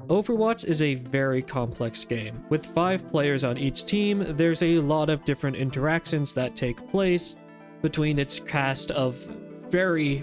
Overwatch is a very complex game. With 5 players on each team, there's a lot of different interactions that take place between its cast of very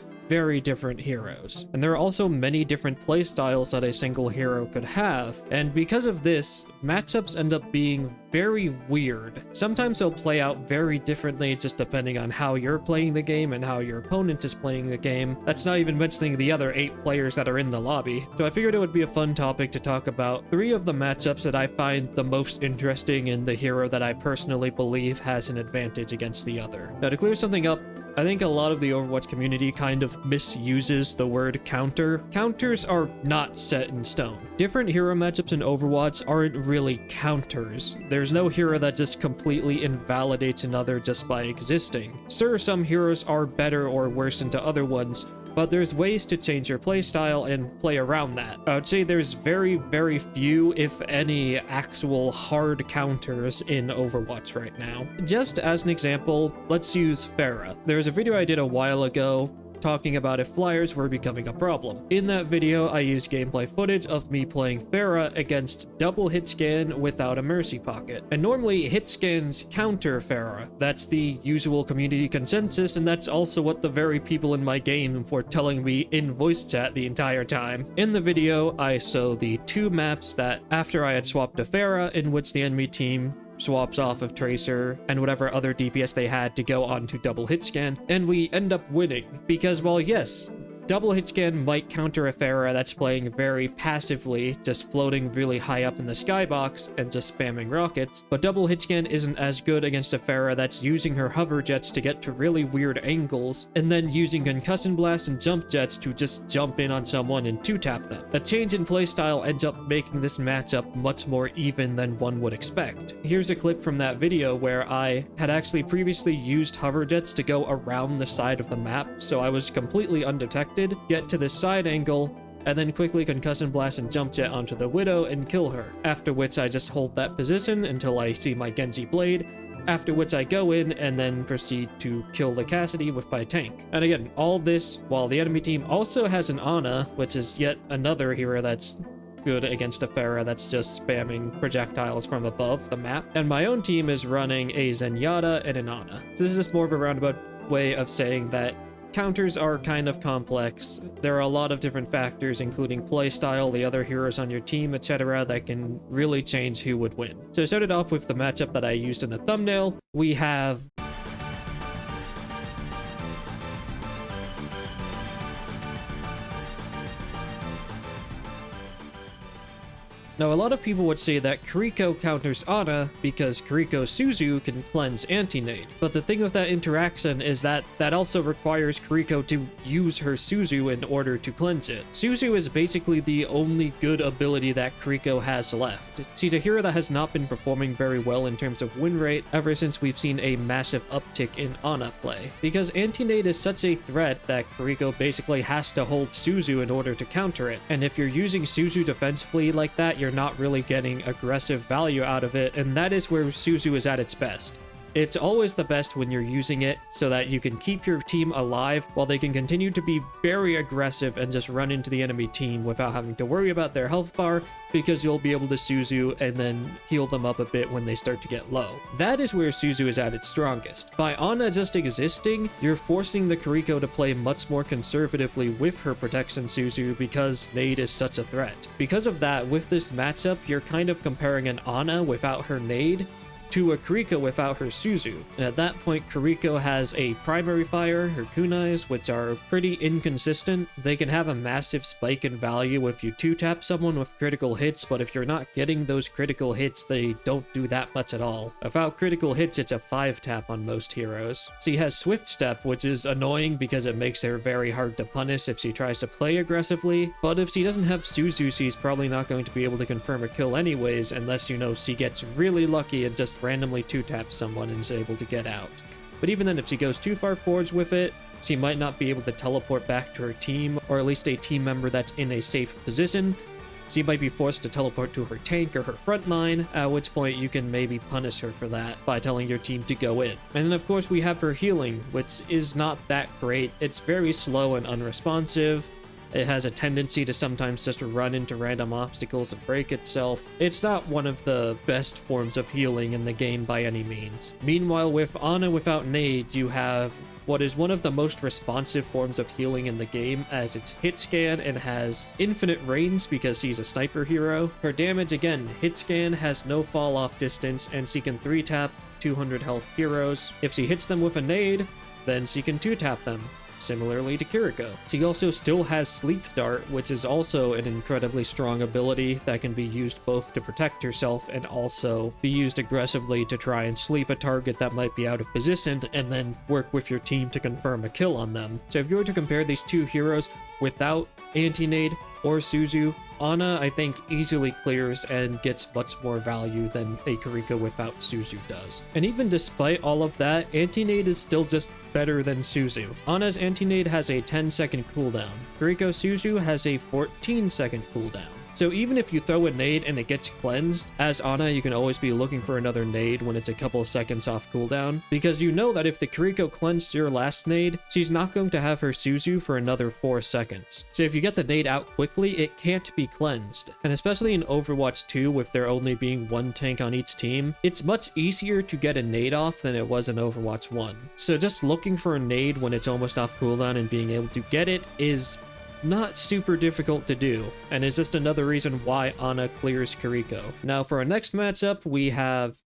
different heroes. And there are also many different playstyles that a single hero could have, and because of this, matchups end up being very weird. Sometimes they'll play out very differently just depending on how you're playing the game and how your opponent is playing the game. That's not even mentioning the other 8 players that are in the lobby. So I figured it would be a fun topic to talk about 3 of the matchups that I find the most interesting in the hero that I personally believe has an advantage against the other. Now, to clear something up, I think a lot of the Overwatch community kind of misuses the word counter. Counters are not set in stone. Different hero matchups in Overwatch aren't really counters. There's no hero that just completely invalidates another just by existing. Sure, some heroes are better or worse than other ones, but there's ways to change your playstyle and play around that. I would say there's very few, if any, actual hard counters in Overwatch right now. Just as an example, let's use Pharah. There's a video I did a while ago talking about if flyers were becoming a problem. In that video, I used gameplay footage of me playing Pharah against double hit scan without a mercy pocket. And normally, hit scans counter Pharah. That's the usual community consensus, and that's also what the very people in my game were telling me in voice chat the entire time. In the video, I saw the 2 maps that, after I had swapped to Pharah, in which the enemy team swaps off of Tracer and whatever other DPS they had to go on to double hit scan, and we end up winning. Because, well, yes, double hit scan might counter a Pharah that's playing very passively, just floating really high up in the skybox and just spamming rockets, but double hit scan isn't as good against a Pharah that's using her hover jets to get to really weird angles, and then using concussion blasts and jump jets to just jump in on someone and 2-tap them. A change in playstyle ends up making this matchup much more even than one would expect. Here's a clip from that video where I had actually previously used hover jets to go around the side of the map, so I was completely undetected, get to this side angle, and then quickly concussion blast and jump jet onto the Widow and kill her, after which I just hold that position until I see my Genji blade, after which I go in and then proceed to kill the Cassidy with my tank. And again, all this while the enemy team also has an Ana, which is yet another hero that's good against a Pharah that's just spamming projectiles from above the map, and my own team is running a Zenyatta and an Ana. So this is just more of a roundabout way of saying that counters are kind of complex. There are a lot of different factors, including playstyle, the other heroes on your team, etc., that can really change who would win. So I started off with the matchup that I used in the thumbnail. We have Now, a lot of people would say that Kiriko counters Ana because Kiriko's Suzu can cleanse anti-nade, but the thing with that interaction is that that also requires Kiriko to use her Suzu in order to cleanse it. Suzu is basically the only good ability that Kiriko has left. She's a hero that has not been performing very well in terms of win rate ever since we've seen a massive uptick in Ana play, because anti-nade is such a threat that Kiriko basically has to hold Suzu in order to counter it, and if you're using Suzu defensively like that, you're not really getting aggressive value out of it, and that is where Suzu is at its best. It's always the best when you're using it so that you can keep your team alive while they can continue to be very aggressive and just run into the enemy team without having to worry about their health bar, because you'll be able to Suzu and then heal them up a bit when they start to get low. That is where Suzu is at its strongest. By Ana just existing, you're forcing the Kiriko to play much more conservatively with her protection Suzu because nade is such a threat. Because of that, with this matchup, you're kind of comparing an Ana without her nade to a Kiriko without her Suzu. And at that point, Kiriko has a primary fire, her kunais, which are pretty inconsistent. They can have a massive spike in value if you 2-tap someone with critical hits, but if you're not getting those critical hits, they don't do that much at all. Without critical hits, it's a 5-tap on most heroes. She has Swift Step, which is annoying because it makes her very hard to punish if she tries to play aggressively, but if she doesn't have Suzu, she's probably not going to be able to confirm a kill anyways, unless, you know, she gets really lucky and just randomly 2-taps someone and is able to get out. But even then, if she goes too far forwards with it, she might not be able to teleport back to her team, or at least a team member that's in a safe position. She might be forced to teleport to her tank or her front line, at which point you can maybe punish her for that by telling your team to go in. And then of course we have her healing, which is not that great. It's very slow and unresponsive, It has a tendency to sometimes just run into random obstacles and break itself. It's not one of the best forms of healing in the game by any means. Meanwhile, with Ana without nade, you have what is one of the most responsive forms of healing in the game, as it's hit scan and has infinite range because she's a sniper hero. Her damage, again, hit scan, has no fall off distance, and she can 3-tap 200 health heroes. If she hits them with a nade, then she can 2-tap them, similarly to Kiriko. She also still has Sleep Dart, which is also an incredibly strong ability that can be used both to protect herself and also be used aggressively to try and sleep a target that might be out of position and then work with your team to confirm a kill on them. So if you were to compare these two heroes without anti-nade or Suzu, Ana, I think, easily clears and gets much more value than a Kiriko without Suzu does. And even despite all of that, anti-nade is still just better than Suzu. Ana's anti-nade has a 10-second cooldown. Kiriko Suzu has a 14-second cooldown. So even if you throw a nade and it gets cleansed, as Ana, you can always be looking for another nade when it's a couple of seconds off cooldown, because you know that if the Kiriko cleansed your last nade, she's not going to have her Suzu for another 4 seconds. So if you get the nade out quickly, it can't be cleansed. And especially in Overwatch 2, with there only being one tank on each team, it's much easier to get a nade off than it was in Overwatch 1. So just looking for a nade when it's almost off cooldown and being able to get it is not super difficult to do, and is just another reason why Ana clears Kiriko. Now for our next matchup, we have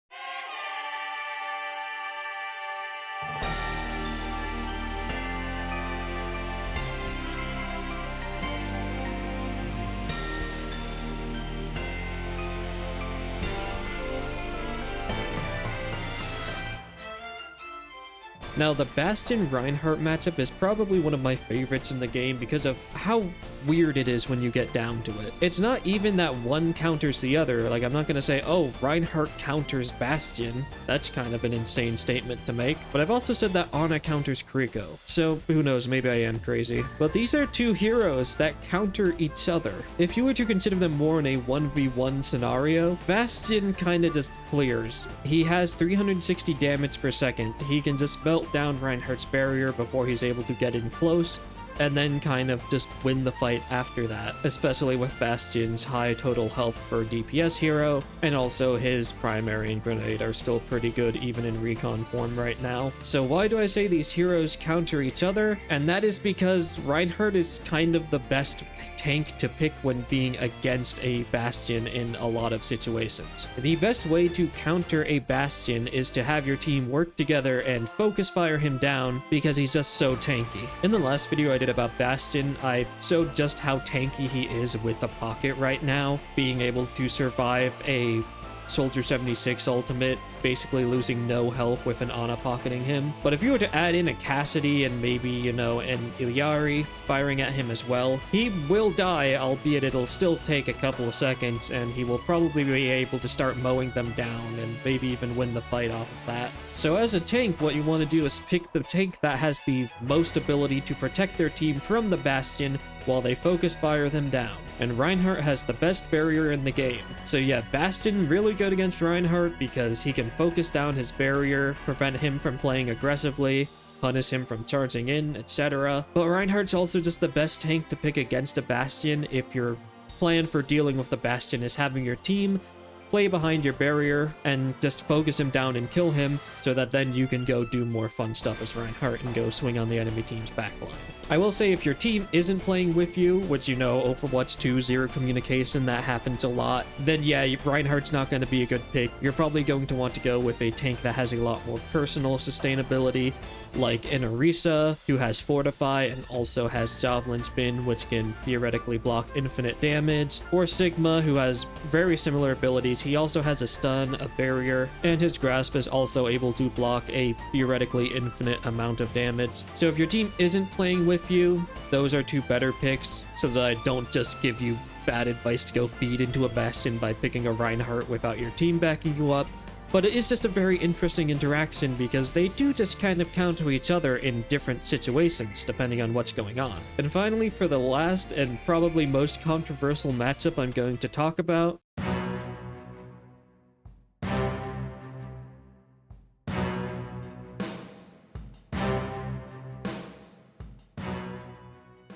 Now, the Bastion Reinhardt matchup is probably one of my favorites in the game because of how weird it is when you get down to it. It's not even that one counters the other. Like, I'm not gonna say, oh, Reinhardt counters Bastion. That's kind of an insane statement to make. But I've also said that Ana counters Kiriko. So, who knows, maybe I am crazy. But these are two heroes that counter each other. If you were to consider them more in a 1v1 scenario, Bastion kinda just clears. He has 360 damage per second. He can just melt down Reinhardt's barrier before he's able to get in close, and then kind of just win the fight after that, especially with Bastion's high total health for DPS hero, and also his primary and grenade are still pretty good even in recon form right now. So why do I say these heroes counter each other? And that is because Reinhardt is kind of the best tank to pick when being against a Bastion in a lot of situations. The best way to counter a Bastion is to have your team work together and focus fire him down because he's just so tanky. In the last video I did about Bastion, I showed just how tanky he is with a pocket right now, being able to survive a Soldier 76 ultimate, basically losing no health with an Ana pocketing him. But if you were to add in a Cassidy and maybe, you know, an Ilyari firing at him as well, he will die, albeit it'll still take a couple of seconds, and he will probably be able to start mowing them down and maybe even win the fight off of that. So as a tank, what you want to do is pick the tank that has the most ability to protect their team from the Bastion while they focus fire them down. And Reinhardt has the best barrier in the game. So yeah, Bastion really good against Reinhardt because he can focus down his barrier, prevent him from playing aggressively, punish him from charging in, etc. But Reinhardt's also just the best tank to pick against a Bastion if your plan for dealing with the Bastion is having your team play behind your barrier and just focus him down and kill him so that then you can go do more fun stuff as Reinhardt and go swing on the enemy team's backline. I will say if your team isn't playing with you, which you know, Overwatch 2, zero communication, that happens a lot, then yeah, Reinhardt's not going to be a good pick. You're probably going to want to go with a tank that has a lot more personal sustainability, like an Orisa, who has Fortify and also has Javelin Spin, which can theoretically block infinite damage, or Sigma, who has very similar abilities. He also has a stun, a barrier, and his Grasp is also able to block a theoretically infinite amount of damage. So if your team isn't playing with you, those are two better picks, so that I don't just give you bad advice to go feed into a Bastion by picking a Reinhardt without your team backing you up. But it is just a very interesting interaction because they do just kind of counter each other in different situations depending on what's going on. And finally, for the last and probably most controversial matchup I'm going to talk about,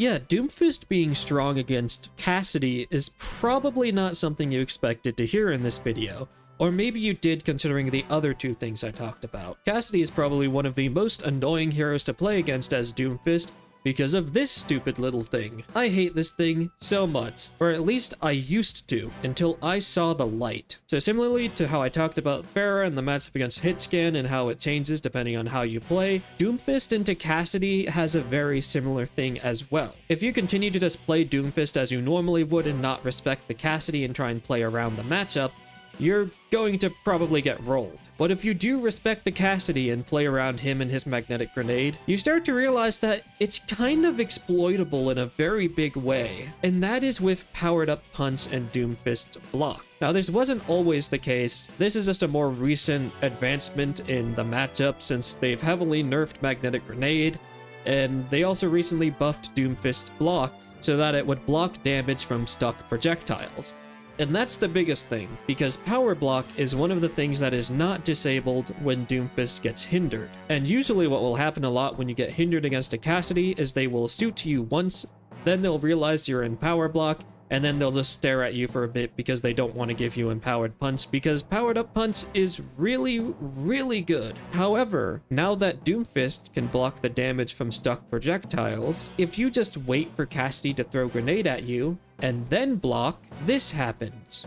yeah, Doomfist being strong against Cassidy is probably not something you expected to hear in this video. Or maybe you did, considering the other two things I talked about. Cassidy is probably one of the most annoying heroes to play against as Doomfist because of this stupid little thing. I hate this thing so much, or at least I used to, until I saw the light. So similarly to how I talked about Pharah and the matchup against Hitscan and how it changes depending on how you play, Doomfist into Cassidy has a very similar thing as well. If you continue to just play Doomfist as you normally would and not respect the Cassidy and try and play around the matchup, you're going to probably get rolled. But if you do respect the Cassidy and play around him and his magnetic grenade, you start to realize that it's kind of exploitable in a very big way, and that is with powered up punch and Doomfist's block. Now, this wasn't always the case. This is just a more recent advancement in the matchup since they've heavily nerfed magnetic grenade, and they also recently buffed Doomfist's block so that it would block damage from stuck projectiles. And that's the biggest thing, because power block is one of the things that is not disabled when Doomfist gets hindered. And usually what will happen a lot when you get hindered against a Cassidy is they will shoot to you once, then they'll realize you're in power block, and then they'll just stare at you for a bit because they don't want to give you empowered punch, because powered up punch is really, really good. However, now that Doomfist can block the damage from stuck projectiles, if you just wait for Cassidy to throw grenade at you, and then block, this happens.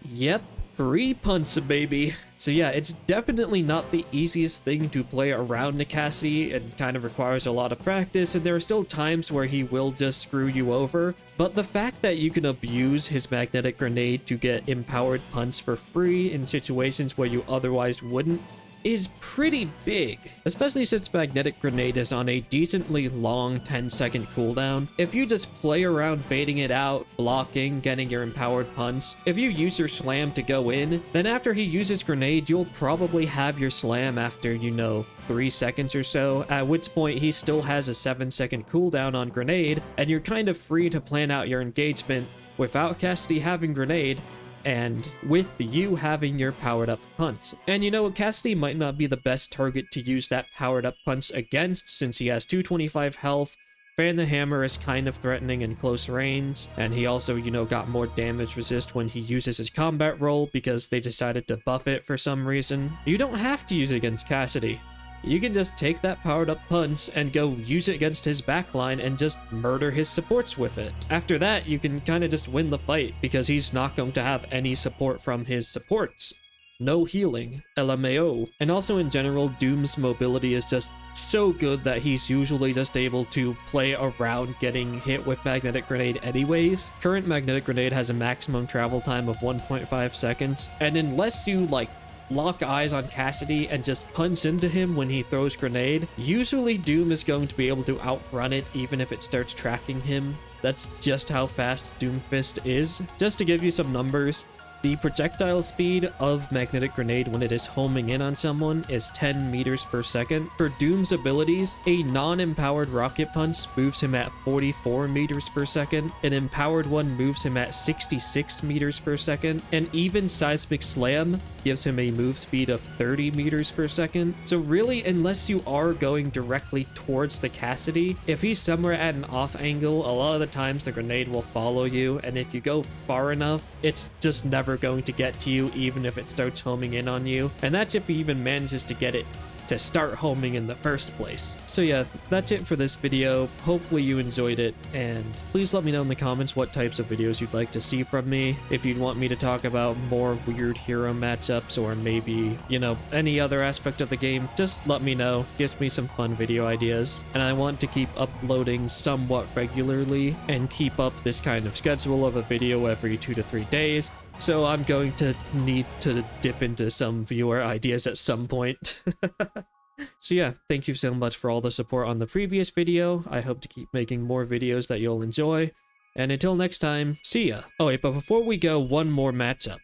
Yep, free punch, baby. So yeah, it's definitely not the easiest thing to play around the Cassidy and kind of requires a lot of practice, and there are still times where he will just screw you over. But the fact that you can abuse his magnetic grenade to get empowered punch for free in situations where you otherwise wouldn't is pretty big, especially since magnetic grenade is on a decently long 10-second cooldown. If you just play around baiting it out, blocking, getting your empowered punch, if you use your slam to go in, then after he uses grenade, you'll probably have your slam after, 3 seconds or so, at which point he still has a 7-second cooldown on grenade, and you're kind of free to plan out your engagement without Cassidy having grenade, and with you having your powered up punch. And Cassidy might not be the best target to use that powered up punch against since he has 225 health, Fan the Hammer is kind of threatening in close range, and he also, got more damage resist when he uses his combat roll because they decided to buff it for some reason. You don't have to use it against Cassidy. You can just take that powered up punch and go use it against his backline and just murder his supports with it. After that, you can kind of just win the fight because he's not going to have any support from his supports. No healing, LMAO. And also in general, Doom's mobility is just so good that he's usually just able to play around getting hit with magnetic grenade anyways. Current magnetic grenade has a maximum travel time of 1.5 seconds, and unless you lock eyes on Cassidy and just punch into him when he throws grenade, usually Doom is going to be able to outrun it even if it starts tracking him. That's just how fast Doomfist is. Just to give you some numbers, the projectile speed of magnetic grenade when it is homing in on someone is 10 meters per second. For Doom's abilities, a non-empowered rocket punch moves him at 44 meters per second, an empowered one moves him at 66 meters per second, and even seismic slam gives him a move speed of 30 meters per second. So really, unless you are going directly towards the Cassidy, if he's somewhere at an off angle, a lot of the times the grenade will follow you, and if you go far enough, it's just never going to get to you even if it starts homing in on you, and that's if he even manages to get it to start homing in the first place. So yeah, that's it for this video. Hopefully you enjoyed it, and please let me know in the comments what types of videos you'd like to see from me. If you'd want me to talk about more weird hero matchups, or maybe, any other aspect of the game, just let me know. Gives me some fun video ideas, and I want to keep uploading somewhat regularly and keep up this kind of schedule of a video every 2 to 3 days. So I'm going to need to dip into some viewer ideas at some point. So yeah, thank you so much for all the support on the previous video. I hope to keep making more videos that you'll enjoy. And until next time, see ya. Oh wait, but before we go, one more matchup.